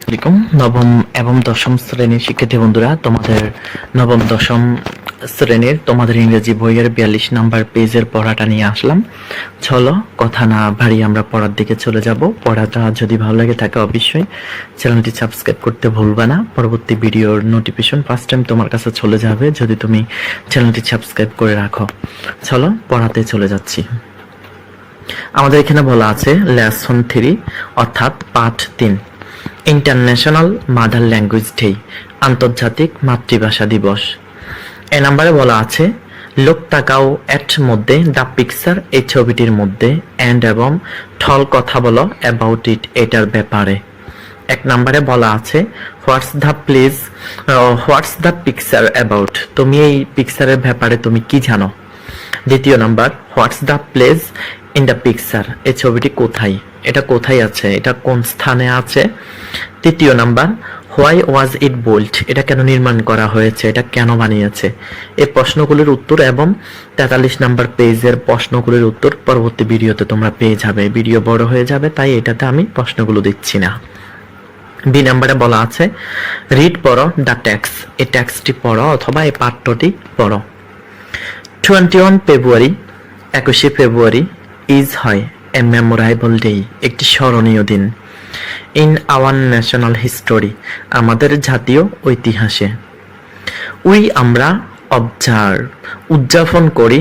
আসসালামাইকুম। নবম এবং দশম শ্রেণীর শিক্ষার্থী বন্ধুরা, তোমাদের নবম দশম শ্রেণীর তোমাদের ইংরেজি বইয়ের 42 নাম্বার পেজের পড়াটা নিয়ে আসলাম। চলো কথা না বাড়িয়ে আমরা পড়ার দিকে চলে যাব। পড়াটা যদি ভালো লাগে থাকে অবশ্যই চ্যানেলটি সাবস্ক্রাইব করতে ভুলবে না। পরবর্তী ভিডিওর নোটিফিকেশন ফার্স্ট টাইম তোমার কাছে চলে যাবে যদি তুমি চ্যানেলটি সাবস্ক্রাইব করে রাখো। চলো পড়াতে চলে যাচ্ছি। আমাদের এখানে বলা আছে লেসন 3 অর্থাৎ পাঠ 3, ইন্টারন্যাশনাল মাদার ল্যাঙ্গুয়েজ ডে, আন্তর্জাতিক মাতৃভাষা দিবস। এ নাম্বারে বলা আছে লোক তাকাও এট মধ্যে দ্য পিকচার, এই ছবিটির মধ্যে, অ্যান্ড এবং ঠল কথা বলো অ্যাবাউট ইট, এটার ব্যাপারে। এক নাম্বারে বলা আছে হোয়াটস দ্য পিকচার অ্যাবাউট, তুমি এই পিকচারের ব্যাপারে তুমি কি জানো। দ্বিতীয় number what's the place in the picture, এই ছবিটি কোথায়, এটা কোথায় আছে, এটা কোন স্থানে আছে। তৃতীয় number why was it built, এটা কেন নির্মাণ করা হয়েছে, এটা কেন বানিয়েছে। এই প্রশ্নগুলির উত্তর এবং 43 নাম্বার পেজের প্রশ্নগুলির উত্তর পরবর্তী ভিডিওতে তোমরা পেয়ে যাবে। ভিডিও বড় হয়ে যাবে তাই এটাতে আমি প্রশ্নগুলো দিচ্ছি না। বি নাম্বারে বলা আছে রিড পড়ো দ্য টেক্সট, এই টেক্সটটি পড়ো অথবা এই পাঠ্যটি পড়ো। 21 ফেব্রুয়ারি, 21শে ফেব্রুয়ারি ইজ হয় এ মেমোরেবল ডে, একটি স্মরণীয় দিন। ইন আওয়ার ন্যাশনাল হিস্টোরি, আমাদের জাতীয় ঐতিহাসে। উই আমরা অবজার্ভ উদযাপন করি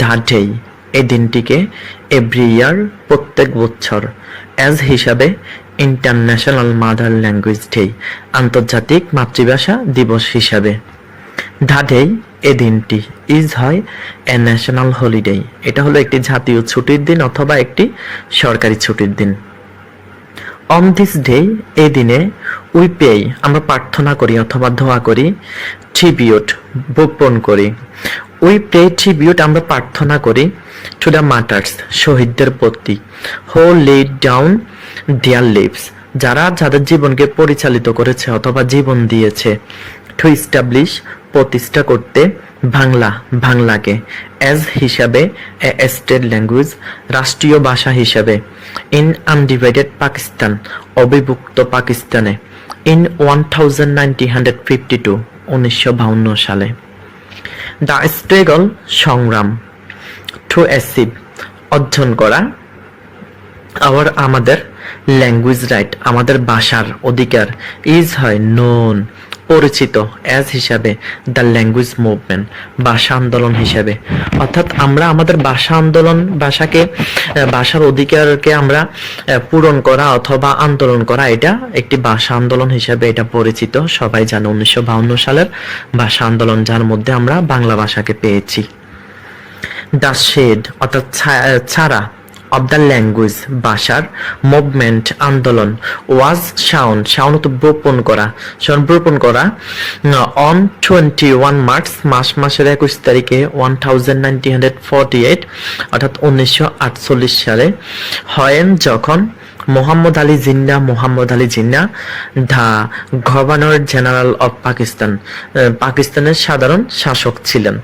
দ্য ডে, এই দিনটিকে এভরি ইয়ার প্রত্যেক বছর, অ্যাজ হিসাবে ইন্টারন্যাশনাল মাদার ল্যাঙ্গুয়েজ ডে, আন্তর্জাতিক মাতৃভাষা দিবস হিসাবে। দ্য ডে, এ দিনটি, ইজ হয় এ ন্যাশনাল হলিডে, এটা হলো একটি জাতীয় ছুটির দিন অথবা একটি সরকারি ছুটির দিন। অন দিস ডে, এই দিনে উই পে, আমরা প্রার্থনা করি অথবা দোয়া করি। ট্রিবিউট, বপন করি। উই পে ট্রিবিউট, আমরা প্রার্থনা করি টু দ্য মার্টার্স, শহীদদের প্রতি। হো লেড ডাউন দেয়ার লিভস, যারা যাদের জীবনকে পরিচালিত করেছে অথবা জীবন দিয়েছে। টু ইস্টাবলিশ, প্রতিষ্ঠা করতে। বাংলা, বাংলাকে। অ্যাজ হিসাবে, এ স্টেট ল্যাঙ্গুয়েজ, রাষ্ট্রীয় ভাষা হিসাবে। ইন আনডিভাইডেড পাকিস্তান, অবিভক্ত পাকিস্তানে। ইন 1952, 1952 সালে। দ্য স্ট্রাগল, সংগ্রাম। টু অ্যাচিভ, অর্জন করা। আমাদের ল্যাঙ্গুয়েজ রাইট, আমাদের ভাষার অধিকার। ইজ হয় নোন, পরিচিত। অ্যাজ হিসাবে, দ্য ল্যাঙ্গুয়েজ মুভমেন্ট, ভাষা আন্দোলন হিসাবে। অর্থাৎ আমরা আমাদের ভাষা আন্দোলন, ভাষার অধিকারকে আমরা পূরণ করা অথবা আন্দোলন করা, এটা একটি ভাষা আন্দোলন হিসাবে এটা পরিচিত। সবাই জানে 1952 সালের ভাষা আন্দোলন, যার মধ্যে আমরা বাংলা ভাষাকে পেয়েছি। দ্য শেড, অর্থাৎ ছাড়া, অব দ্য ল্যাঙ্গুয়েজ, ভাষার। মুভমেন্ট, আন্দোলন। ওয়াজ সাউন্ড, সাউন্ড তো বপন করা, বপন করা। অন 21 মার্চ, মাসের 21 তারিখে 1948, অর্থাৎ 1948 সালে। হয়েন, যখন। Mohammad Ali Jinnah the governor general of Pakistan, পাকিস্তানের সাধারণ শাসক ছিলেন।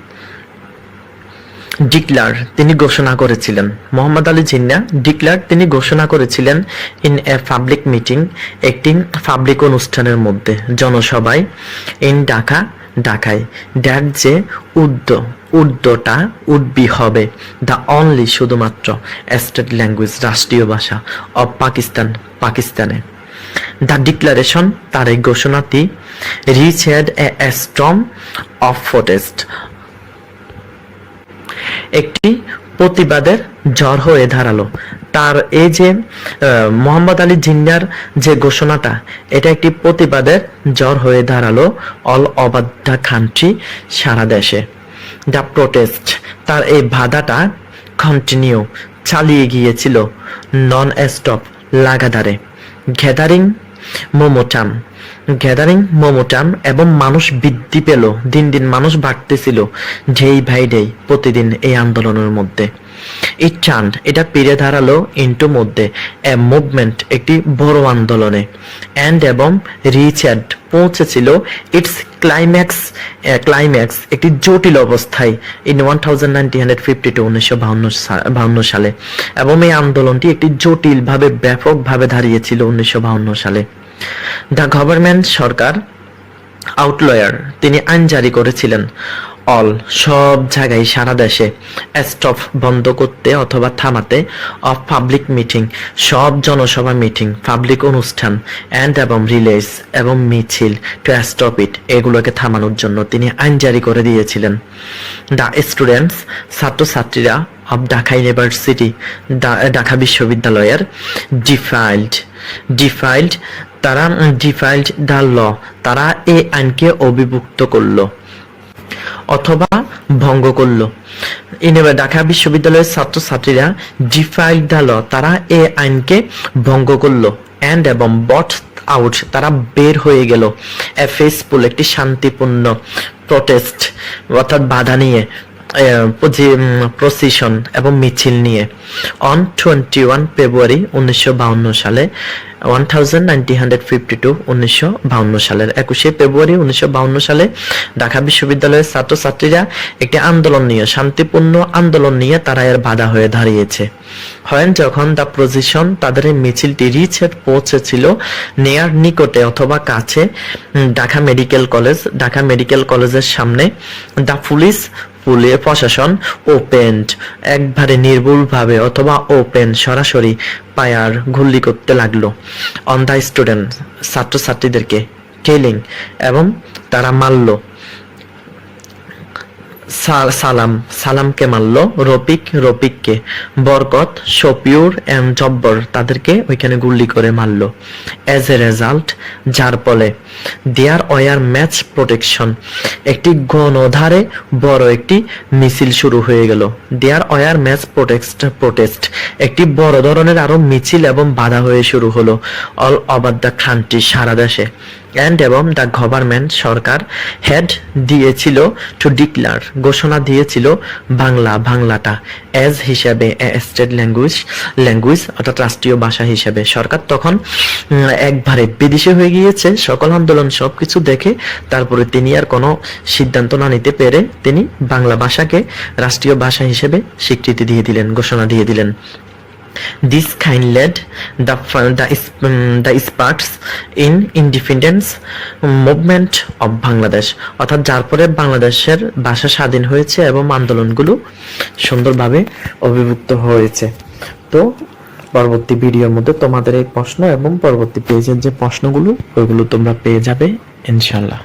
ডিক্লার, তিনি ঘোষণা করেছিলেন। মোহাম্মদ আলী জিন্নাহ ডিক্লার, তিনি ঘোষণা করেছিলেন। ইন এ পাবলিক মিটিং, একটি পাবলিক অনুষ্ঠানের মধ্যে, জনসভায়। ইন ঢাকা, ঢাকায়। দ্যাট, যে উর্দুটা উড বি হবে। দ্য অনলি, শুধুমাত্র। স্টেট ল্যাঙ্গুয়েজ, রাষ্ট্রীয় ভাষা। অফ পাকিস্তান, পাকিস্তানে। দ্য ডিক্লারেশন, তার এই ঘোষণাটি। Reached a storm of protest, একটি প্রতিবাদের ঝড় হয়ে দাঁড়ালো। তার এই যে মোহাম্মদ আলী জিন্নাহর যে ঘোষণাটা, এটা একটি প্রতিবাদের ঝড় হয়ে দাঁড়ালো অল ওভার দ্য কান্ট্রি, সারা দেশে। দ্য প্রোটেস্ট, তার এই বাধাটা। কন্টিনিউ, চালিয়ে গিয়েছিল। Non stop, লাগাতারে। গ্যাদারিং মোমোটাম, এবং মানুষ বৃদ্ধি পেল, দিন দিন মানুষ বাড়তেছিল। ডেই বাই ডে, প্রতিদিন এই আন্দোলনের মধ্যে। ইট টার্নড, এটা পেরে দাঁড়ালো। ইনটু, মধ্যে। এ মুভমেন্ট, একটি বড় আন্দোলনে। অ্যান্ড, এবং। রিচড, পৌঁছেছিল। ইটস ক্লাইম্যাক্স, একটি জটিল অবস্থায়। ইন 1952, 1952 সালে। এবং এই আন্দোলনটি একটি জটিলভাবে, ব্যাপকভাবে দাঁড়িয়েছিল 1952 সালে। দ্য গভর্নমেন্ট সরকার আউটলয়ার তিনি আইন জারি করেছিলেন অল সব জায়গায় সারা দেশে স্টপ বন্ধ করতে অথবা থামাতে অফ পাবলিক মিটিং সব জনসভা মিটিং পাবলিক অনুষ্ঠান অ্যান্ড এবং রিলেজ এবং মিছিল টু স্টপ ইট এগুলোকে থামানোর জন্য তিনি আইন জারি করে দিয়েছিলেন। দ্য স্টুডেন্টস ছাত্রছাত্রীরা অফ ঢাকা ইউনিভার্সিটি ঢাকা বিশ্ববিদ্যালয়ের ডিফাইল্ড তারা ডিফাইল্ড দ্য ল তারা এই আইনকে অভিভুক্ত করলো অথবা ভঙ্গ করলো। ঢাকা বিশ্ববিদ্যালয়ের ছাত্রছাত্রীরা ডিফাইল্ড দ্য ল তারা এই আইনকে ভঙ্গ করলো অ্যান্ড এবং বট আউট তারা বের হয়ে গেল এ পিসফুল একটি শান্তিপূর্ণ প্রটেস্ট অর্থাৎ বাধা নিয়ে প্রসিশন এবং মিছিল নিয়ে অন 21 ফেব্রুয়ারি 1952 সালে 1952 সালের 21শে ফেব্রুয়ারি 1952 সালে ঢাকা বিশ্ববিদ্যালয়ের ছাত্রছাত্রীরা একটি আন্দোলন নিয়ে শান্তিপূর্ণ আন্দোলন নিয়ে তারা এর বাধা হয়ে দাঁড়িয়েছে। হয় যখন দ্য প্রসিশন তাদের এই মিছিলটি রিচে পৌঁছেছিল নেয়ার নিকটে অথবা কাছে ঢাকা মেডিকেল কলেজের সামনে দ্য পুলিশ প্রশাসন ওপেন্ড একবারে নির্ভুলভাবে অথবা ওপেন সরাসরি ফায়ার গুলি করতে লাগলো অন দ্য স্টুডেন্ট ছাত্রছাত্রীদেরকে কিলিং এবং তারা মারলো সালামকে মারলো রফিককে বরকত শফিউর এন্ড জব্বর তাদেরকে ওইখানে গুলি করে মারলো। এজ এ রেজাল্ট যার ফলে দেয়ার ওয়ার ম্যাচ প্রোটেকশন একটি গণধারে বড় একটি মিছিল শুরু হয়ে গেল। দেয়ার ওয়ার ম্যাচ প্রোটেস্ট একটি বড় ধরনের আরো মিছিল এবং বাধা হয়ে শুরু হলো অল ওভার দ্য কান্ট্রি সারা দেশে অ্যান্ড এবং দ্য গভর্নমেন্ট সরকার হ্যাড দিয়েছিল টু ডিক্লার ঘোষণা দিয়েছিল বাংলাটা এজ হিসাবে স্টেট ল্যাঙ্গুয়েজ অর্থাৎ রাষ্ট্রীয় ভাষা হিসেবে। সরকার তখন একবারে বিদেশি হয়ে গিয়েছে সকল আন্দোলন সবকিছু দেখে তারপরে তিনি আর কোনো সিদ্ধান্ত না নিতে পেরে তিনি বাংলা ভাষাকে রাষ্ট্রীয় ভাষা হিসেবে স্বীকৃতি দিয়ে দিলেন ঘোষণা দিয়ে দিলেন। This kind led the sparks in independence movement of Bangladesh অর্থাৎ যার পরে বাংলাদেশের ভাষা স্বাধীন হয়েছে এবং আন্দোলনগুলো সুন্দরভাবে অভিভুক্ত হয়েছে। তো পরবর্তী ভিডিওর মধ্যে তোমাদের এই প্রশ্ন এবং পরবর্তী পেজের যে প্রশ্নগুলো ওইগুলো তোমরা পেয়ে যাবে ইনশাআল্লাহ।